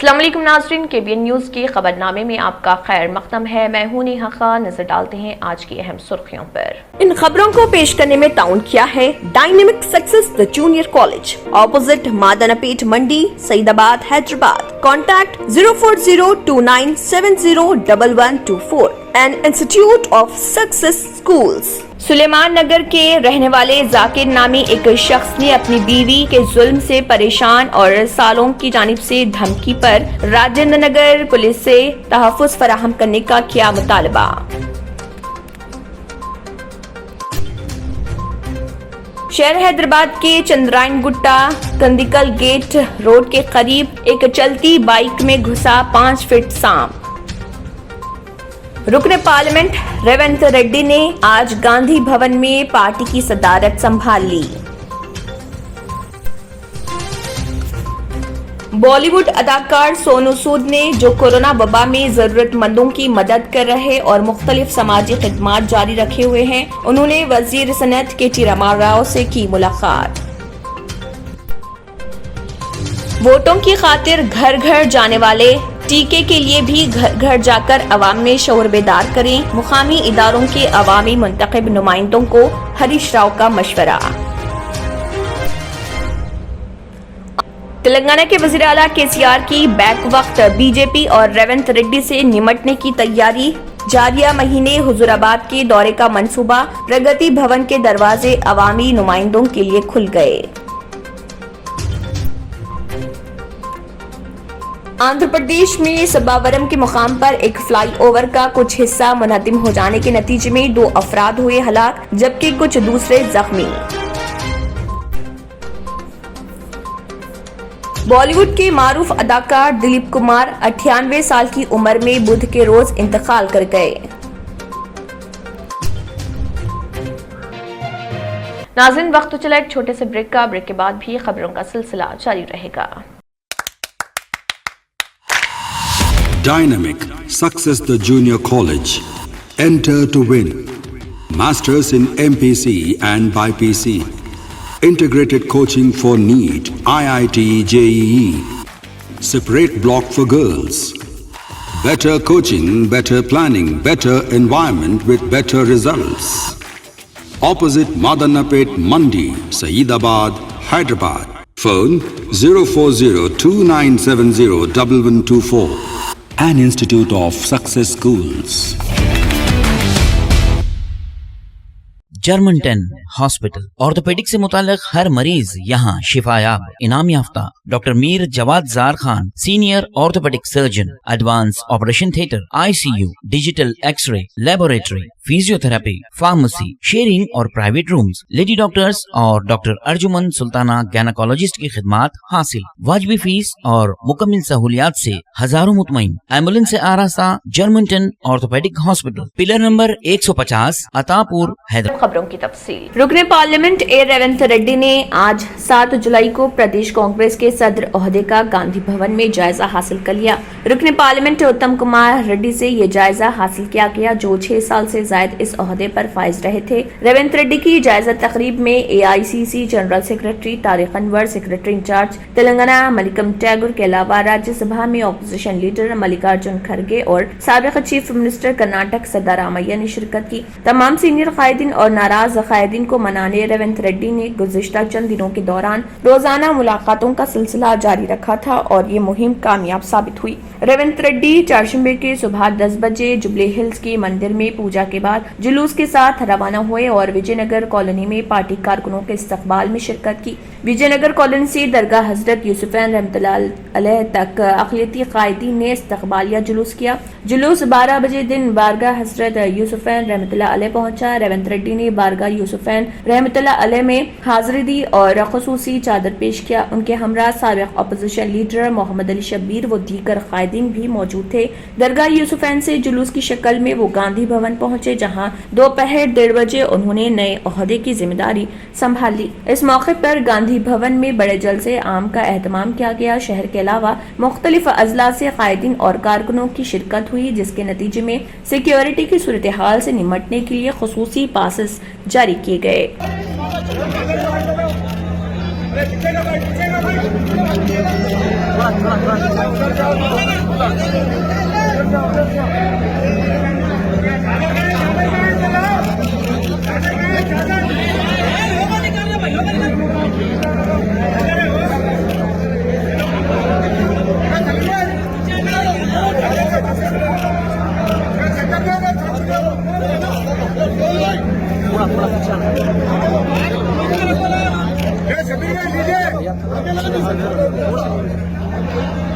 अस्सलाम वालेकुम नाज़रीन, KBN न्यूज़ के खबरनामे में आपका खैर मक़दम है। मैं हूं नेहा खान। नजर डालते हैं आज की अहम सुर्खियों पर। इन खबरों को पेश करने में ताउन किया है dynamic success the junior college, opposite Madannapet Mandi, Saidabad, Hyderabad. Contact 04029701124 and institute of success schools. Suleman Nagar के रहने वाले जाकिर नामी एक शख्स ने अपनी बीवी के जुल्म से परेशान और सालों की जानिब से धमकी पर राजेंद्र नगर पुलिस से तहफ़्फ़ुज़ फराहम करने का किया मुतालबा। शहर हैदराबाद के चंद्रायन गुट्टा कंदिकल गेट रोड के करीब एक चलती बाइक में घुसा 5 फीट सांप। रुकन पार्लियामेंट रेवंत रेड्डी ने आज गांधी भवन में पार्टी की सदारत संभाल ली। बॉलीवुड अदाकार सोनू सूद ने जो कोरोना वबा में जरूरतमंदों की मदद कर रहे और मुख्तलिफ समाजी खिदमात जारी रखे हुए हैं, उन्होंने वजीर सनत KT रामाराव से की मुलाकात। वोटों की खातिर घर घर जाने वाले टीके के लिए भी घर घर जाकर अवाम में शऊर बेदार करें। मुकामी इदारों के अवामी मुंतखब नुमाइंदों को हरीश राव का मशवरा। तेलंगाना के वज़ीर आला KCR की बैक वक्त BJP और रेवंत रेड्डी से निमटने की तैयारी। जारिया महीने हुजूराबाद के दौरे का मंसूबा। प्रगति भवन के दरवाजे अवामी नुमाइंदों के लिए खुल गए। आंध्र प्रदेश में सबावरम के मुकाम पर एक फ्लाईओवर का कुछ हिस्सा मुनहदिम हो जाने के नतीजे में 2 अफराद हुए हलाक, जबकि कुछ दूसरे जख्मी। बॉलीवुड के मारूफ अदाकार दिलीप कुमार 98 साल की उम्र में बुध के रोज इंतकाल कर गए। नाज़रीन, वक्त तो चला एक छोटे से ब्रेक का। ब्रेक के बाद भी खबरों का सिलसिला जारी रहेगा। Dynamic Success the Junior College. Enter to win. Masters in MPC and BPC. Integrated coaching for NEET, IIT, JEE. Separate block for girls. Better coaching, better planning, better environment with better results. Opposite Madanapet Mandi, Saeedabad, Hyderabad. Phone 04029701124. An Institute of Success Schools. German 10 hospital orthopaedic से मुताल्लिक हर मरीज यहाँ शिफायाब। इनाम याफ्ता doctor Mir Jawad Jar Khan, senior orthopaedic surgeon, advance operation theatre, ICU, digital x ray, laboratory, physiotherapy, pharmacy, sharing और private rooms, lady doctors और डॉक्टर अर्जुमन सुल्ताना गैनाकोलॉजिस्ट की खिदमात हासिल। वाजिबी फीस और मुकम्मल सहूलियात से हजारों मुतमईन। एम्बुलेंस से आरास्ता German 10 orthopaedic hospital, pillar number 150, Attapur, Hyderabad. खबरों की तफसील। रुकन पार्लियामेंट रेवंत रेड्डी ने आज 7 जुलाई को प्रदेश कांग्रेस के सदर ओहदे का गांधी भवन में जायजा हासिल कर लिया। रुकन पार्लियामेंट उत्तम कुमार रेड्डी से ये जायजा हासिल किया गया, जो 6 साल से जायद इस ओहदे पर फाइज रहे थे। रेवंत रेड्डी की जायजा तकरीब में AICC general secretary Tariq Anwar, secretary in charge Telangana Manickam Tagore के अलावा राज्यसभा में अपोजिशन लीडर मल्लिकार्जुन खड़गे और साबिक चीफ मिनिस्टर कर्नाटक सिद्धारामैया ने शिरकत की। तमाम सीनियर कायदीन और नाराज कायदीन को मनाने रेवंत रेड्डी ने गुज़िश्ता चंद दिनों के दौरान रोजाना मुलाकातों का सिलसिला जारी रखा था और ये मुहिम कामयाब साबित हुई। रेवंत रेड्डी चारशंबे के सुबह 10 बजे जुबली हिल्स के मंदिर में पूजा के बाद जुलूस के साथ रवाना हुए और विजयनगर कॉलोनी में पार्टी कारकुनों के इस्तकबाल में शिरकत की। विजयनगर कॉलोनी से दरगाह हजरत यूसुफैन रहमतुल्लाह अलैह तक अक़लियती कायदीन ने इस्तकबालिया जुलूस किया। जुलूस 12 बजे दिन बारगाह हजरत यूसुफैन रहमतुल्लाह अलैह पहुंचा। रेवंत रेड्डी ने बारगाह यूसुफैन रहमतुल्लाह अलैह में हाजिरी दी और खुसूसी चादर पेश किया। उनके हमरा साबिक अपोजिशन लीडर मोहम्मद अली शब्बीर व दीगर कायदीन भी मौजूद थे। दरगाह यूसुफैन से जुलूस की शक्ल में वो गांधी भवन पहुंचे, जहां दोपहर 1:30 बजे उन्होंने नए ओहदे की जिम्मेदारी संभाल ली। इस मौके पर गांधी भवन में बड़े जलसे आम का एहतमाम किया गया। शहर के अलावा मुख्तलिफ अजला से कायदीन और कारकुनों की शिरकत हुई, जिसके नतीजे में सिक्योरिटी की सूरत हाल से निमटने के लिए खुसूसी पासेस जारी किए गए।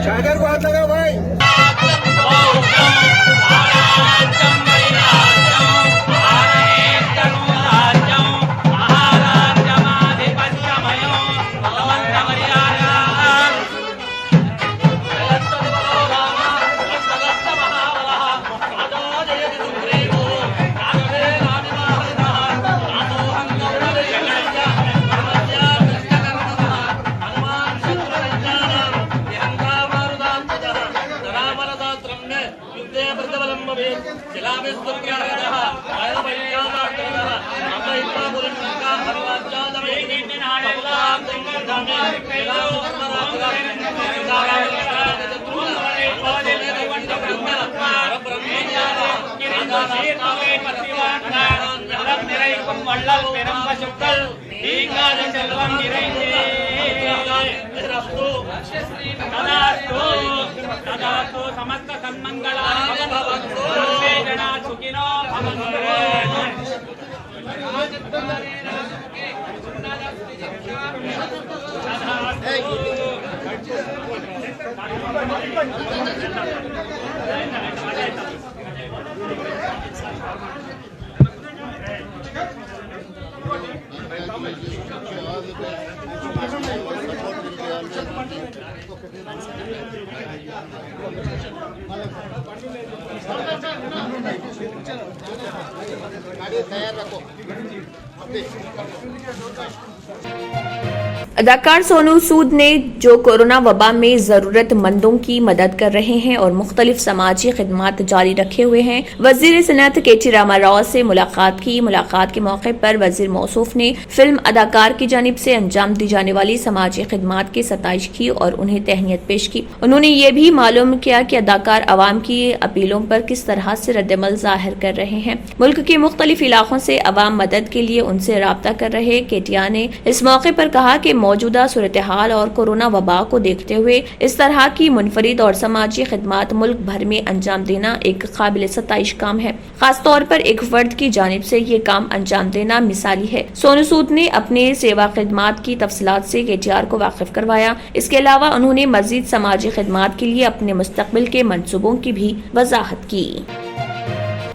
चादर को हाथ लगा भाई। समस्त सन्मंगलानि भवन्तु सर्वे जना सुखिनो अदाकार सोनू सूद ने जो कोरोना वबा में जरूरतमंदों की मदद कर रहे हैं और मुख्तलिफ समाजी खिदमात जारी रखे हुए हैं, वजीर सनअत के.टी. रामा राव से मुलाकात की। मुलाकात के मौके पर वजीर मौसूफ ने फिल्म अदाकार की जानिब से अंजाम दी जाने वाली समाजी खिदमात की सताइश की और उन्हें तहनीत पेश की। उन्होंने ये भी मालूम किया कि अदाकार अवाम की अपीलों पर किस तरह से रद्दमल जाहिर कर रहे हैं। मुल्क के मुख्तलिफ इलाकों से अवाम मदद के लिए उनसे राब्ता कर रहे। केटिया ने इस मौके पर कहा कि मौजूदा सूरत हाल और कोरोना वबा को देखते हुए इस तरह की मुनफरिद और समाजी खिदमात मुल्क भर में अंजाम देना एक काबिल सताइश काम है। खास तौर पर एक फर्द की जानिब से ये काम अंजाम देना मिसाली है। सोनू सूद ने अपने सेवा खिदमात की तफसीलात से केटीआर को वाकिफ करवाया। इसके अलावा उन्होंने मजीद समाजी खिदमात के लिए अपने मुस्तकबिल के मंसूबों की भी वजाहत की।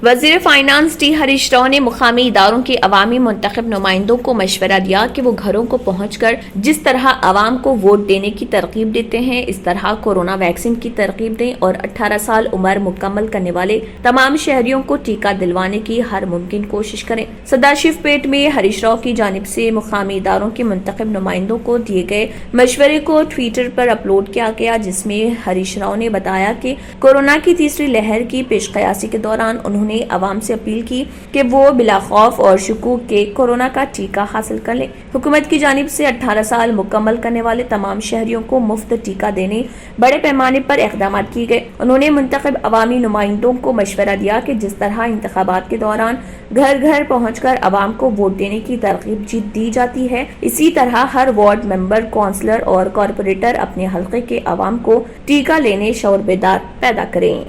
वजीर फाइनेंस टी हरीश राव ने मुकामी इदारों के अवामी मुंतखब नुमाइंदों को मशवरा दिया कि वो घरों को पहुंचकर जिस तरह अवाम को वोट देने की तरकीब देते हैं, इस तरह कोरोना वैक्सीन की तरकीब दें और 18 साल उम्र मुकम्मल करने वाले तमाम शहरियों को टीका दिलवाने की हर मुमकिन कोशिश करें। सदाशिवपेट में हरीश राव की जानिब से मुकामी इदारों के मुंतखब नुमाइंदों को दिए गए मशवरे को ट्विटर पर अपलोड किया गया, जिसमें हरीश राव ने बताया कि कोरोना की तीसरी लहर की पेशकयासी के दौरान उन्होंने अवाम से अपील की कि वो बिला खौफ और शुकूक के कोरोना का टीका हासिल कर लें। हुकूमत की जानिब से 18 साल मुकम्मल करने वाले तमाम शहरियों को मुफ्त टीका देने बड़े पैमाने पर इक़दाम किए गए। उन्होंने मुंतखब अवामी नुमाइंदों को मशवरा दिया कि जिस तरह इंतखाबात के दौरान घर घर पहुंचकर अवाम को वोट देने की तरकीब दी जाती है, इसी तरह हर वार्ड मेंबर, काउंसलर और कॉरपोरेटर अपने हल्के के अवाम को टीका लेने शऊर बेदार पैदा करें।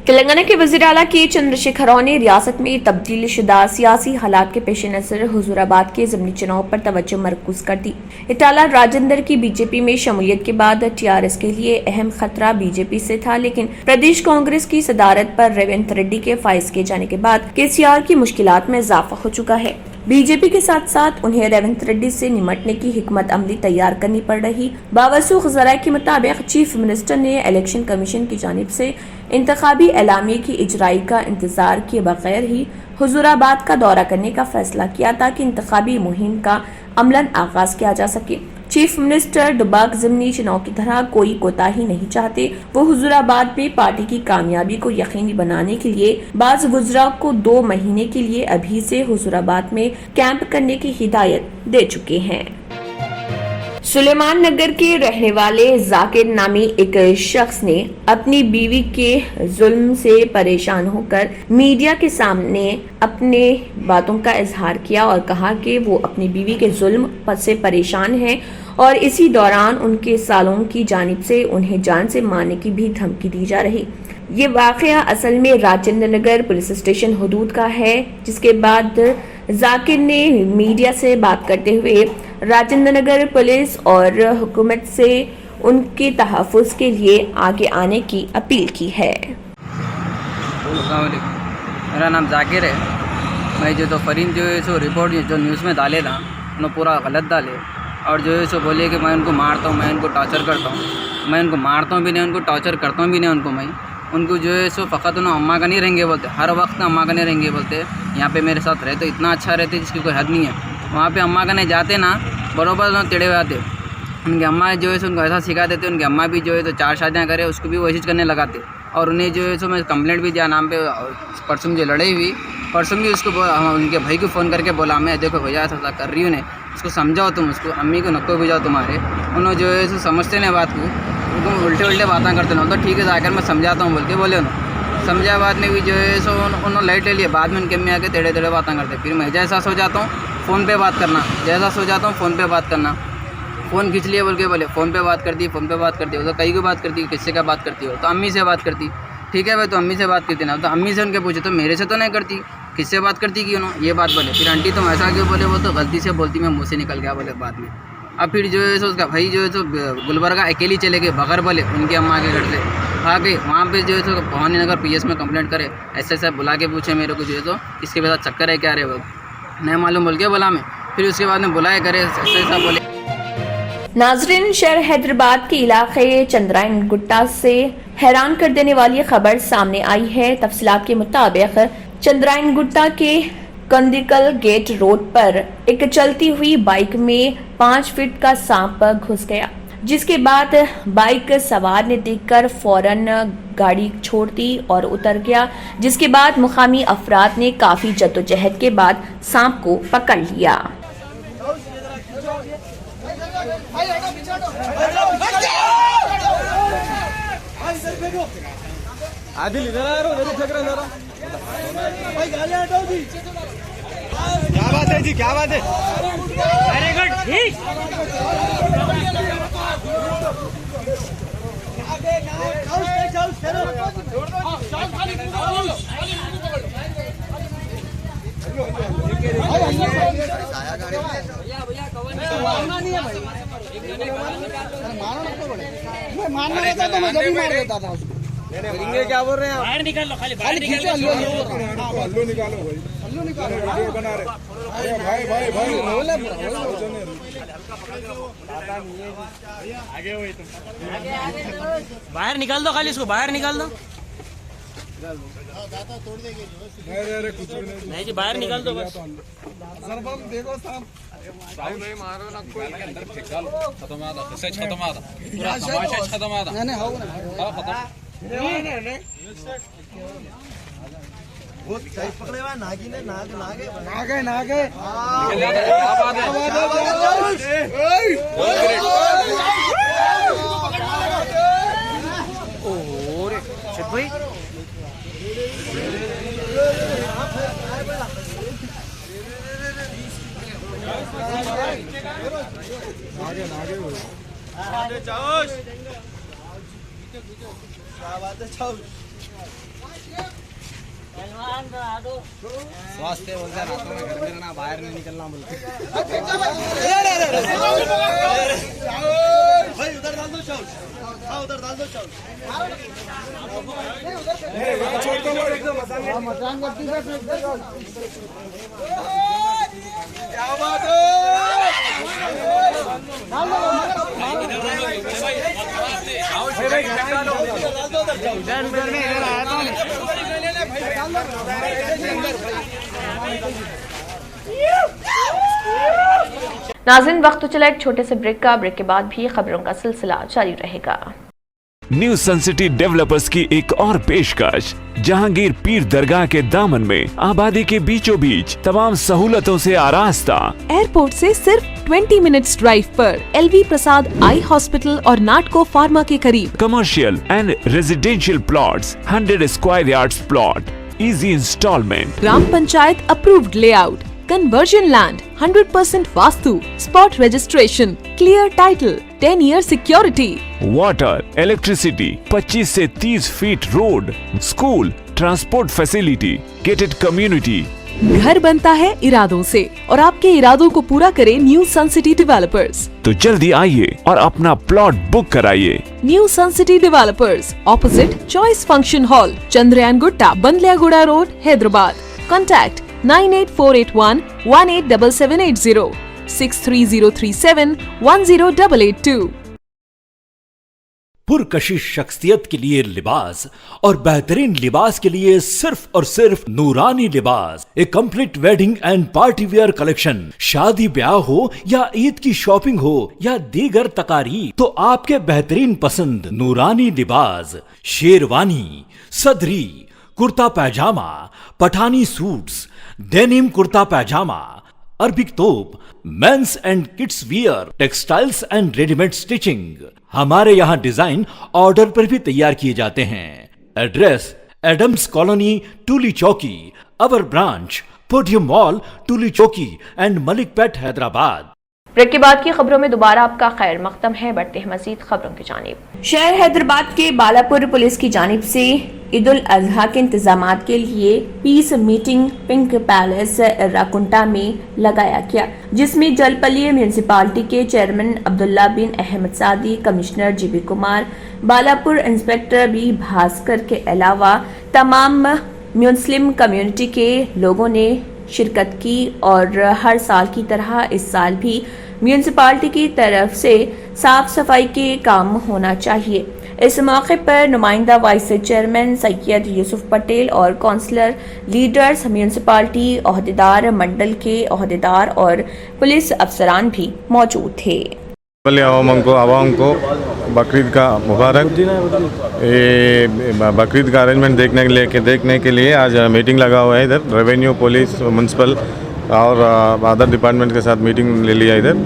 तेलंगाना के वज़ीर आला के चंद्रशेखर राव ने रियासत में तब्दील शुदा सियासी हालात के पेश नज़र हुजूराबाद के ज़मीनी चुनाव पर तवज्जो मरकूज कर दी। इटाला राजेंद्र की बीजेपी में शमूलियत के बाद टीआरएस के लिए अहम खतरा बीजेपी से था, लेकिन प्रदेश कांग्रेस की सदारत पर रेवंत रेड्डी के फाइज किए जाने के बाद केसीआर की मुश्किलात में इजाफा हो चुका है। बीजेपी के साथ साथ उन्हें रेवंत रेड्डी से निमटने की हिकमत अमली तैयार करनी पड़ रही। बावसूख ज़राए के मुताबिक चीफ मिनिस्टर ने इलेक्शन कमीशन की जानिब से इंतखाबी एलामिये की इजराई का इंतजार किए बगैर ही हुजूराबाद का दौरा करने का फैसला किया ताकि इंतखाबी मुहिम का अमलन आगाज किया जा सके। चीफ मिनिस्टर दुबाक ज़िमनी चुनाव की तरह कोई कोताही नहीं चाहते। वो हुजूराबाद में पार्टी की कामयाबी को यकीनी बनाने के लिए बाज़ वुज़रा को 2 महीने के लिए अभी से हुजूराबाद में कैंप करने की हिदायत दे चुके हैं। सुलेमान नगर के रहने वाले जाकिर नामी एक शख्स ने अपनी बीवी के जुल्म से परेशान होकर मीडिया के सामने अपने बातों का इजहार किया और कहा कि वो अपनी बीवी के जुल्म से परेशान हैं और इसी दौरान उनके सालों की जानिब से उन्हें जान से मारने की भी धमकी दी जा रही। ये वाकया असल में राजेंद्र नगर पुलिस स्टेशन हदूद का है, जिसके बाद जाकिर ने मीडिया से बात करते हुए राजेंद्र नगर पुलिस और हुकूमत से उनके तहफ़्फ़ुज़ के लिए आगे आने की अपील की है। मेरा नाम जाकिर है। मैं जो फरीन जो है सो रिपोर्ट जो न्यूज़ में डाले था उन्होंने पूरा गलत डाले और जो है सो बोले कि मैं उनको मारता हूँ, मैं उनको टॉर्चर करता हूँ। मैं उनको मारता हूँ भी नहीं, उनको टॉर्चर करता हूँ भी नहीं। उनको जो है सो फ़कत उन्होंने अम्मा का नहीं रहेंगे बोलते, हर वक्त अम्मा का नहीं रहेंगे बोलते। यहाँ पे मेरे साथ रहते इतना अच्छा रहते जिसकी कोई हद नहीं है। वहाँ पे अम्मा का नहीं जाते ना बराबर उन्होंने टेढ़े हुए आते। उनकी अम्मा जो है सो उनको ऐसा सिखा देते, उनकी अम्मा भी जो है तो 4 शादियाँ करे उसको भी वही चीज़ करने लगाते। और उन्हें जो है सो मैं कंप्लेंट भी दिया नाम पे। परसों जो लड़ाई हुई परसों भी उसको उनके भाई को फ़ोन करके बोला, मैं देखो भैया ऐसा कर रही हूँ ने, उसको समझाओ तुम, उसको अम्मी को नको भी जाओ तुम्हारे। उन्होंने जो है सो समझते नहीं बात को, तुम उल्टे बातें करते ना। तो ठीक है जाकर मैं समझाता हूँ बोल के बोले उन्होंने। समझा बाद में भी जो है सो उन्होंने लाइट ले लिया। बाद में उनके में आके टेढ़े बातें करते। फिर मैं जैसा सो जाता हूँ फ़ोन पे बात करना, जैसा सो जाता हूँ फ़ोन पे बात करना। फ़ोन खींच लिया बोल के बोले फ़ोन पे बात करती, फ़ोन पे बात करती हो तो कहीं को बात करती, किससे का बात करती हो तो अम्मी से बात करती। ठीक है भाई, तो अम्मी से बात करती ना, तो अम्मी से उनके पूछे तो मेरे से तो नहीं करती, किससे बात करती कि उन्होंने ये बात बोले। फिर आंटी तुम ऐसा क्यों बोले, वो तो गलती से बोलती, मैं मुँह से निकल गया बोले बाद में। अब फिर जो है सो उसका भाई जो है सो गुलबर्गा अकेली चले गए बगैर बोले उनकी अम्मा के घर से आ गए। वहाँ पे जो है सो भवानी नगर PS में कंप्लेंट करे। ऐसे बुला के पूछे मेरे को जो है तो इसके बाद चक्कर है क्या रहे वो नहीं मालूम बोल के बोला मैं। फिर उसके बाद में बुलाए करे ऐसा बोले। नाजरीन, शहर हैदराबाद के इलाके चंद्रायन गुट्टा से हैरान कर देने वाली खबर सामने आई है। तफसीलात के मुताबिक चंद्रायन गुट्टा के कंदिकल गेट रोड पर एक चलती हुई बाइक में 5 फीट का सांप घुस गया, जिसके बाद बाइक सवार ने देखकर फौरन गाड़ी छोड़ दी और उतर गया, जिसके बाद मुकामी अफराद ने काफी जद्दोजहद के बाद सांप को पकड़ लिया। आदिल इधर आ रहा उधर फेंक रहे जरा भाई, गालियां हटाओ जी। क्या बात है जी, क्या बात है, वेरी गुड। ठीक आगे चल चलो मारना रहता तो मैं जब मार देता था उसको। रिंगे क्या बोल रहे हैं आप? बाहर निकाल लो, खाली बाहर निकाल लो, अल्लू निकालो भाई, अल्लू निकालो, वीडियो बना रहे। अरे भाई भाई भाई आगे हुई तुम, बाहर निकाल दो, खाली इसको बाहर निकाल दो। अरे कुछ भी नहीं जी, बाहर निकाल दो बस। सरबम देखो साहब, भाई मारो ना कोई अंदर फेंक डालो, खत्म आता इससे खत्म आता पूरा तमाशा खत्म आता नहीं हो ना खत्म नहीं वो सही पकड़े हुआ नागी ने नागे नागे क्या बात है ओरे शिट भाई नागे जाओ क्या बात है जाओ स्वास्थ्य बोलते रातों में घर में रहना, बाहर नहीं निकलना बोलते। भाई उधर डाल दो चावल, उधर डाल दो चावल, क्या बात है। नाज़रीन, वक्त तो चला एक छोटे से ब्रेक का। ब्रेक के बाद भी खबरों का सिलसिला जारी रहेगा। न्यू सन सिटी डेवलपर्स की एक और पेशकश, जहांगीर पीर दरगाह के दामन में आबादी के बीचों बीच तमाम सहूलतों से आरास्ता, एयरपोर्ट से सिर्फ 20 मिनट्स ड्राइव पर LV प्रसाद आई हॉस्पिटल और नाटको फार्मा के करीब। Commercial and residential plots, 100 square yards plot, easy instalment, gram panchayat approved layout, conversion land, 100% vastu, spot registration, clear title, 10 year security, water, electricity, 25 से 30 feet road, school, transport facility, gated community. घर बनता है इरादों से और आपके इरादों को पूरा करे न्यू सन सिटी डेवलपर्स। तो जल्दी आइए और अपना प्लॉट बुक कराइए। New sun city developers, opposite choice function hall, Chandrayangutta, Bandlaguda road, Hyderabad. Contact 98481 187780, 63037 10882। पुरकशिश शख्सियत के लिए लिबास और बेहतरीन लिबास के लिए सिर्फ और सिर्फ नूरानी लिबास, a complete wedding and party wear collection. शादी ब्याह हो या ईद की शॉपिंग हो या दीगर तकारीब, तो आपके बेहतरीन पसंद नूरानी लिबास, शेरवानी, सदरी, kurta pajama, Pathani suits, denim kurta pajama, Arabic तोप, men's and kids wear, textiles and readymade stitching. हमारे यहाँ डिजाइन ऑर्डर पर भी तैयार किए जाते हैं। एड्रेस एडम्स कॉलोनी, टूली चौकी। अवर ब्रांच पोडियम मॉल, टूली चौकी एंड मलिकपेट, हैदराबाद। ब्रेक के बाद की खबरों में दोबारा आपका खैर मकदम है। बढ़ते हैं मजीद खबरों की जानिब। शहर हैदराबाद के बालापुर पुलिस की जानिब से ईद उल अजहा के इंतजामात के लिए पीस मीटिंग पिंक पैलेस राकुंटा में लगाया गया, जिसमें जलपली म्यूनिसिपालिटी के चेयरमैन अब्दुल्ला बिन अहमद सादी, commissioner GB Kumar, Balapur inspector B Bhaskar के अलावा तमाम मुस्लिम कम्युनिटी के लोगों ने शिरकत की। और हर साल की तरह इस साल भी म्यूनिसिपालिटी की तरफ से साफ सफाई के काम होना चाहिए। इस मौके पर नुमाइंदा वाइस चेयरमैन सैयद यूसुफ पटेल और काउंसलर, लीडर्स, म्यूनिसिपालिटी ओहदेदार, मंडल के ओहदेदार और पुलिस अफसरान भी मौजूद थे। आवाम को बकरीद का मुबारक। बकरीद का अरेंजमेंट देखने के लिए आज मीटिंग लगा हुआ है। इधर रेवेन्यू, पुलिस, म्यूनसिपल और अदर डिपार्टमेंट के साथ मीटिंग ले लिया। इधर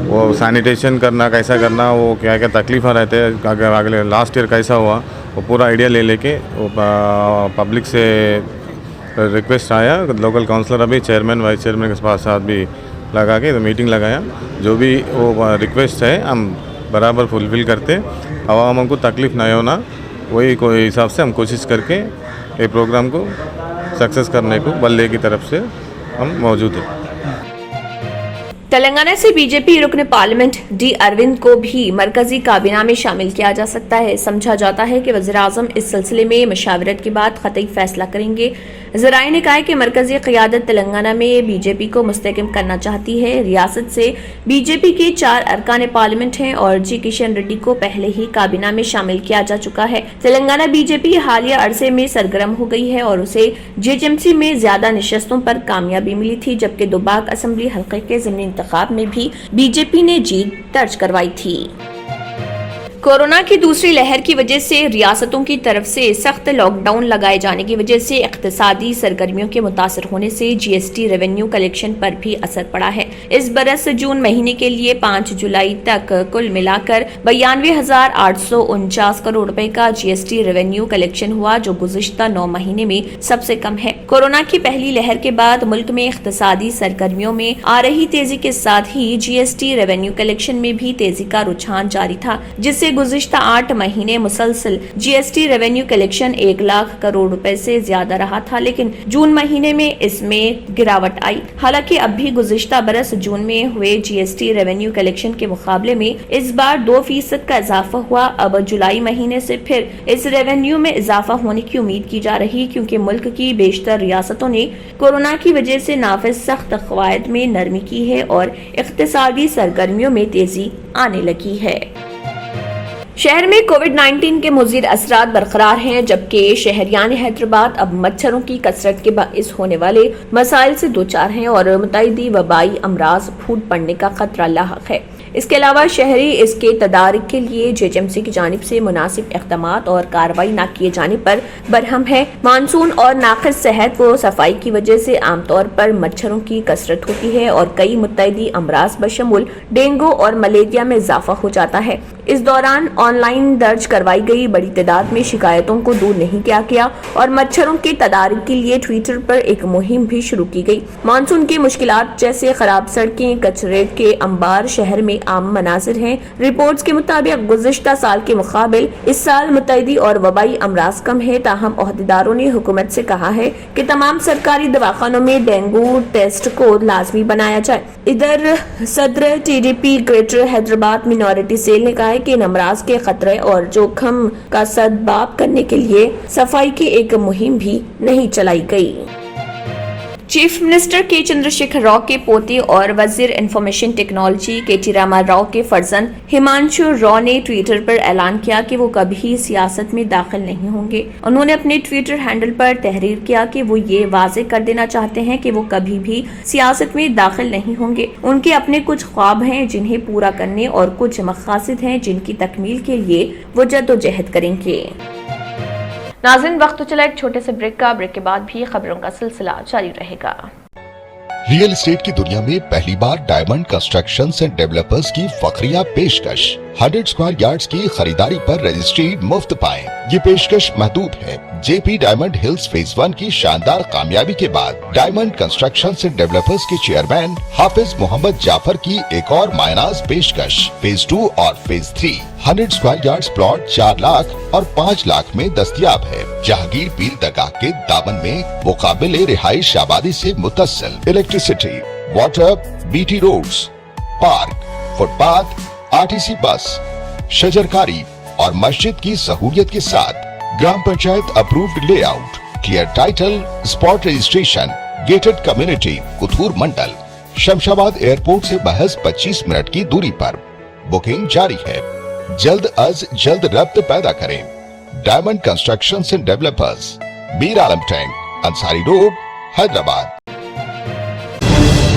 वो सैनिटेशन करना कैसा करना, वो क्या क्या तकलीफ़ रहते हैं, अगले लास्ट ईयर कैसा हुआ, वो पूरा आइडिया लेके वो पब्लिक से रिक्वेस्ट आया। लोकल काउंसलर अभी चेयरमैन वाइस चेयरमैन के साथ भी लगा के तो मीटिंग लगाया। जो भी वो रिक्वेस्ट है हम बराबर फुलफ़िल करते, आवाम को तकलीफ़ नहीं होना, वही कोई हिसाब से हम कोशिश करके ये प्रोग्राम को सक्सेस करने को बल्ले की तरफ से हम मौजूद हैं। तेलंगाना से बीजेपी रुकन पार्लियामेंट D अरविंद को भी मरकजी काबीना में शामिल किया जा सकता है। समझा जाता है कि वज़ीर आज़म इस सिलसिले में मशावरत के बाद क़तई फैसला करेंगे। ज़राए ने कहा है कि मरकजी क़ियादत तेलंगाना में बीजेपी को मुस्तहकम करना चाहती है। रियासत से बीजेपी के 4 अरकान पार्लियामेंट हैं और G किशन रेड्डी को पहले ही काबीना में शामिल किया जा चुका है। तेलंगाना बीजेपी हालिया अरसे में सरगर्म हो गई है और उसे GHMC में ज्यादा नशस्तों पर कामयाबी मिली थी, जबकि दुबाक असेंबली हल्के के ज़मीनी इंतखाब में भी बीजेपी ने जीत दर्ज करवाई थी। कोरोना की दूसरी लहर की वजह से रियासतों की तरफ से सख्त लॉकडाउन लगाए जाने की वजह से इक्तिसादी सरगर्मियों के मुतासर होने से GST रेवेन्यू कलेक्शन पर भी असर पड़ा है। इस बरस जून महीने के लिए 5 जुलाई तक कुल मिलाकर 92,849 करोड़ रुपए का GST रेवेन्यू कलेक्शन हुआ, जो गुज़िश्ता 9 महीने में सबसे कम है। कोरोना की पहली लहर के बाद मुल्क में इक्तिसादी सरगर्मियों में आ रही तेजी के साथ ही GST रेवेन्यू कलेक्शन में भी तेजी का रुझान जारी था, जिससे गुज़िश्ता 8 महीने मुसलसल GST revenue collection 1 lakh crore रुपए से ज्यादा रहा था, लेकिन जून महीने में इसमें गिरावट आई। हालांकि अब भी गुज़िश्ता बरस जून में हुए GST रेवेन्यू कलेक्शन के मुकाबले में इस बार 2% का इजाफा हुआ। अब जुलाई महीने से फिर इस रेवेन्यू में इजाफा होने की उम्मीद की जा रही, क्योंकि मुल्क की बेशतर रियासतों ने कोरोना की वजह से नाफिज सख्त क़वायद में नरमी की है और इक़्तिसादी सरगर्मियों में तेजी आने लगी है। शहर में कोविड-19 के मुज़िर असरात बरकरार हैं, जबकि शहरियान हैदराबाद अब मच्छरों की कसरत के बाइस होने वाले मसाइल से दोचार हैं और मुतअद्दी वबाई अमराज फूट पड़ने का खतरा लाहक है। इसके अलावा शहरी इसके तदारिक के लिए जेएचएमसी की जानिब से मुनासिब इक़दामात और कार्रवाई न किए जाने पर बरहम है। मानसून और नाक़िस सेहत व सफाई की वजह से आमतौर पर मच्छरों की कसरत होती है और कई मुतअद्दी अमराज बशमुल डेंगू और मलेरिया में इजाफा हो जाता है। इस दौरान ऑनलाइन दर्ज करवाई गई बड़ी तादाद में शिकायतों को दूर नहीं किया गया और मच्छरों के तदारिक के लिए ट्विटर पर एक मुहिम भी शुरू की गई। मानसून की मुश्किलात जैसे खराब सड़कें, कचरे के अंबार शहर में आम मनाजिर हैं। रिपोर्ट्स के मुताबिक गुज़िश्ता साल के मुकाबिल इस साल मुतअद्दी और वबाई अमराज कम है। ताहम ओहदेदारों ने हुकूमत से कहा है कि तमाम सरकारी दवाखानों में डेंगू टेस्ट को लाजमी बनाया जाए। इधर सदर TDP greater Hyderabad minority cell ने कहा है कि इन अमराज के खतरे और जोखम का सद्भाव करने के लिए सफाई की एक मुहिम भी नहीं चलाई गई। चीफ मिनिस्टर के चंद्रशेखर राव के पोते और वजीर इंफॉर्मेशन टेक्नोलॉजी के रामा राव के फर्जंद हिमांशु राव ने ट्विटर पर ऐलान किया कि वो कभी सियासत में दाखिल नहीं होंगे। उन्होंने अपने ट्विटर हैंडल पर तहरीर किया कि वो ये वाजे कर देना चाहते हैं कि वो कभी भी सियासत में दाखिल नहीं होंगे। उनके अपने कुछ ख्वाब हैं जिन्हें पूरा करने और कुछ मकासद हैं जिनकी तकमील के लिए वो जद्दोजहद करेंगे। नाज़रीन, वक्त तो चला एक छोटे से ब्रेक का। ब्रेक के बाद भी खबरों का सिलसिला जारी रहेगा। रियल एस्टेट की दुनिया में पहली बार डायमंड कंस्ट्रक्शंस एंड डेवलपर्स की फखरिया पेशकश। 100 स्क्वायर यार्ड्स की खरीदारी पर रजिस्ट्री मुफ्त पाएं। ये पेशकश महदूद है। जेपी डायमंड हिल्स फेज 1 की शानदार कामयाबी के बाद डायमंड कंस्ट्रक्शंस एंड डेवलपर्स के चेयरमैन हाफिज मोहम्मद जाफर की एक और मायनाज पेशकश। फेज 2 और phase 3 100 square yards plot 4 lakh और 5 लाख में दस्तयाब है। जहांगीर पीर दरगाह के दामन में मुकाबिले रिहाइश आबादी से मुतस्सिल electricity, water, BT roads, park, footpath, RTC bus, शजरकारी और मस्जिद की सहूलियत के साथ gram panchayat approved layout, clear title, spot registration, gated community, Kothur Mandal, Shamshabad airport से महज 25 मिनट की दूरी पर। बुकिंग जारी है। जल्द अज जल्द रब्त पैदा करें। Diamond constructions and developers, Mir Alam tank, Ansari road, Hyderabad.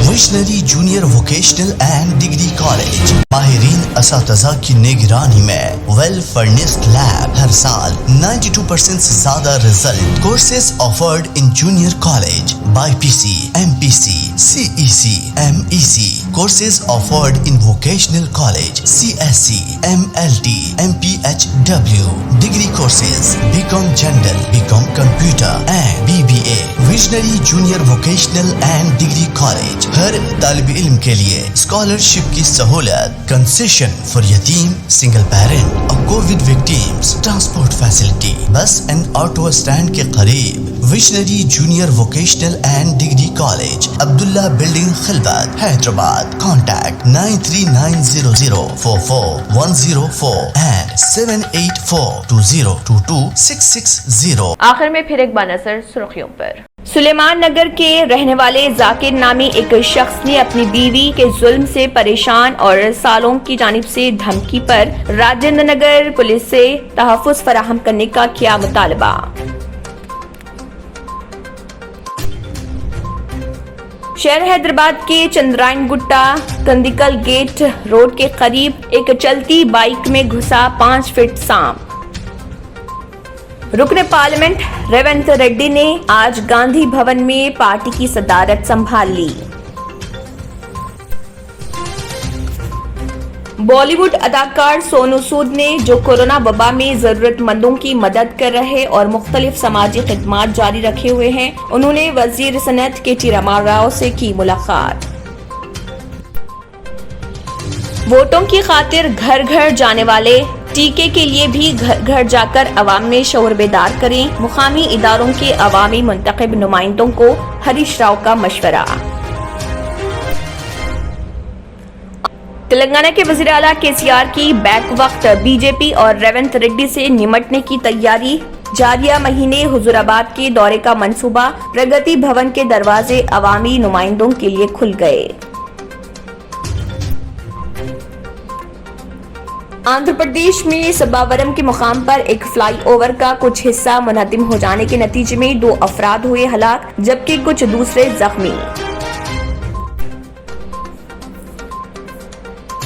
Visionary junior vocational and degree college माहिरीन असातिज़ा की निगरानी में वेल फर्निश्ड लैब, हर साल 92% से ज्यादा result. Courses offered in junior college, BiPC, MPC, CEC, MEC. Courses offered in vocational college, CSC, MLT, MPHW. Degree courses BCom general, BCom computer and BBA. Visionary junior vocational and degree college हर तालिब इल्म के लिए scholarship की सहूलत, concession for यतीम, single parent और COVID victims, transport facility, bus and auto stand के करीब। Visionary junior vocational and degree college, Abdullah building, Khilwat, Hyderabad. Contact 9390444104 and 7842022660। आखिर में फिर एक बार नजर सुर्खियों पर। सुलेमान नगर के रहने वाले जाकिर नामी एक शख्स ने अपनी बीवी के जुल्म से परेशान और सालों की जानिब से धमकी पर राजेंद्र नगर पुलिस से तहफ़्फ़ुज़ फराहम करने का किया मुतालबा। शहर हैदराबाद के चंद्रायन गुट्टा कंदिकल गेट रोड के करीब एक चलती बाइक में घुसा 5 फीट सांप। रुकने पार्लियामेंट रेवंत रेड्डी ने आज गांधी भवन में पार्टी की सदारत संभाल ली। बॉलीवुड अदाकार सोनू सूद ने जो कोरोना वबा में जरूरतमंदों की मदद कर रहे और मुख्तलिफ समाजी खिदमात जारी रखे हुए हैं, उन्होंने वजीर सनत के रामा राव से की मुलाकात। वोटों की खातिर घर घर जाने वाले टीके के लिए भी घर घर जाकर अवाम में शऊर बेदार करें। मुकामी इदारों के अवामी मुंतखब नुमाइंदों को हरीश राव का मशवरा। तेलंगाना के वजीर आला केसीआर की बैक वक्त बीजेपी और रेवंत रेड्डी से निमटने की तैयारी। जारिया महीने हुजूराबाद के दौरे का मंसूबा। प्रगति भवन के दरवाजे अवामी नुमाइंदों के लिए खुल गए। आंध्र प्रदेश में सब्बावरम के मुकाम पर एक फ्लाईओवर का कुछ हिस्सा मुनहदिम हो जाने के नतीजे में 2 अफराद हुए हलाक जबकि कुछ दूसरे जख्मी।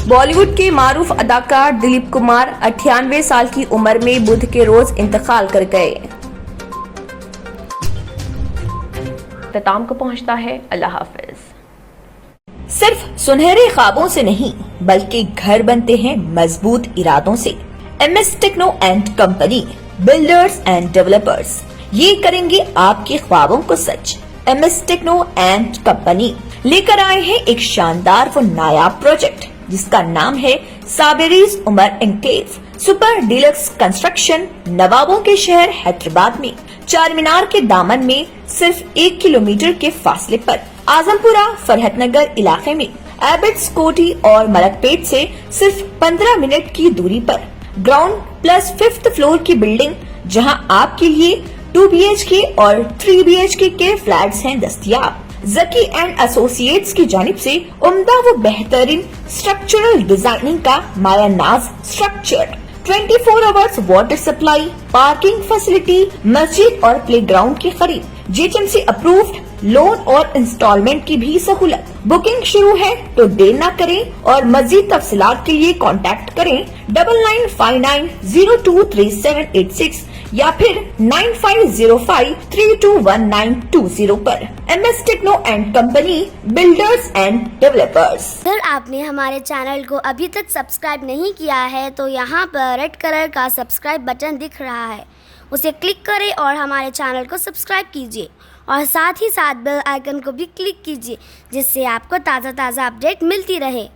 बॉलीवुड के मारूफ अदाकार दिलीप कुमार 98 साल की उम्र में बुध के रोज इंतकाल कर गए। इख्तिताम को पहुंचता है। अल्लाह हाफिज। सिर्फ सुनहरे ख्वाबों से नहीं बल्कि घर बनते हैं मजबूत इरादों से। MS techno and company builders and developers ये करेंगे आपके ख्वाबों को सच। MS टेक्नो एंड कंपनी लेकर आए हैं एक शानदार व नायाब प्रोजेक्ट जिसका नाम है Saberi's Umar enclave super deluxe construction. नवाबों के शहर हैदराबाद में चार मीनार के दामन में सिर्फ 1 किलोमीटर के फासले पर आजमपुरा फरहतनगर इलाके में एबिट्स कोठी और मलकपेट से सिर्फ 15 मिनट की दूरी पर ग्राउंड प्लस 5th फ्लोर की बिल्डिंग जहां आपके लिए 2 BHK और 3 BHK के फ्लैट्स हैं दस्तयाब। जकी एंड एसोसिएट्स की जानिब से उम्दा व बेहतरीन स्ट्रक्चरल डिजाइनिंग का माया नाज structure, 24 hours water supply, parking facility, मस्जिद और प्लेग्राउंड की खरीद, GHMC अप्रूव्ड लोन और इंस्टॉलमेंट की भी सहूलत। बुकिंग शुरू है तो देर न करें और मजीद तफसीलात के लिए कांटेक्ट करें 9959023786 या फिर 9505321920 पर। MS techno and company builders and developers. अगर आपने हमारे चैनल को अभी तक सब्सक्राइब नहीं किया है तो यहाँ पर रेड कलर का सब्सक्राइब बटन दिख रहा है, उसे क्लिक करें और हमारे चैनल को सब्सक्राइब कीजिए और साथ ही साथ बेल आइकन को भी क्लिक कीजिए जिससे आपको ताज़ा अपडेट मिलती रहे।